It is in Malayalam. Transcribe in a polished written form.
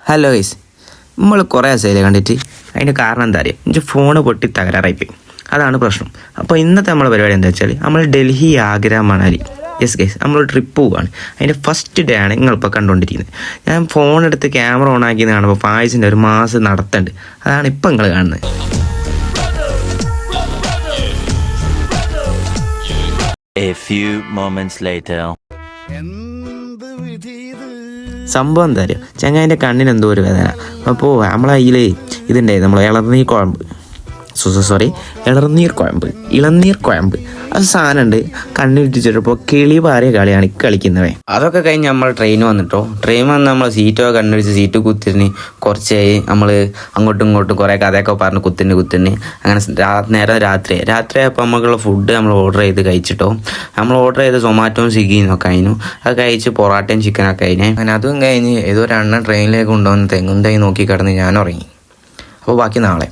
ഹലോ ഗൈസ്, നമ്മൾ കുറേ ദിവസമായില്ലേ കണ്ടിട്ട്. അതിൻ്റെ കാരണം എന്താ അറിയാം, എൻ്റെ ഫോണ് പൊട്ടി തകരാറായിപ്പോയി. അതാണ് പ്രശ്നം. അപ്പോൾ ഇന്നത്തെ നമ്മളെ പരിപാടി എന്താ വെച്ചാൽ നമ്മൾ ഡൽഹി, ആഗ്ര, മണാലി, യെസ് ഗൈസ്, നമ്മളൊരു ട്രിപ്പ് പോവുകയാണ്. അതിൻ്റെ ഫസ്റ്റ് ഡേ ആണ് നിങ്ങളിപ്പോൾ കണ്ടുകൊണ്ടിരിക്കുന്നത്. ഞാൻ ഫോണെടുത്ത് ക്യാമറ ഓൺ ആക്കിയെന്ന് കാണുമ്പോൾ ഫായിസിൻ്റെ ഒരു മാസം നടത്തുന്നുണ്ട്. അതാണ് ഇപ്പം നിങ്ങൾ കാണുന്നത്. A few moments later. സംഭവം എന്താ അറിയാം, ചങ്ങാതിൻ്റെ കണ്ണിന് എന്തോ ഒരു വേദന. അപ്പോൾ നമ്മളെ കയ്യിൽ ഇതുണ്ടായി, നമ്മൾ ഇളനീർ കുഴമ്പ് അത് സാധനം ഉണ്ട്. കണ്ണിട്ടിച്ചപ്പോൾ കിളി പാറിയ കളിയാണ് ഈ കളിക്കുന്നവേ. അതൊക്കെ കഴിഞ്ഞ് നമ്മൾ ട്രെയിൻ വന്നിട്ടോ. ട്രെയിൻ വന്ന് നമ്മൾ സീറ്റൊക്കെ കണ്ണടിച്ച് സീറ്റ് കുത്തിരിഞ്ഞ് കുറച്ചായി നമ്മൾ അങ്ങോട്ടും ഇങ്ങോട്ടും കുറേ കഥയൊക്കെ പറഞ്ഞ് കുത്തിന് അങ്ങനെ നേരം രാത്രിയായപ്പോൾ നമുക്കുള്ള ഫുഡ് നമ്മൾ ഓർഡർ ചെയ്ത് കഴിച്ചിട്ടോ. നമ്മൾ ഓർഡർ ചെയ്ത് സൊമാറ്റോയും സ്വിഗ്ഗിയും ഒക്കെ കഴിഞ്ഞു. അത് കഴിച്ച് പൊറാട്ടയും ചിക്കനൊക്കെ കഴിഞ്ഞ് അങ്ങനെ അതും കഴിഞ്ഞ് ഏതോ 2 ട്രെയിനിലേക്ക് കൊണ്ടുവന്ന് തെങ്ങും തൈ നോക്കി കിടന്ന് ഞാൻ ഉറങ്ങി. അപ്പോൾ ബാക്കി നാളെ.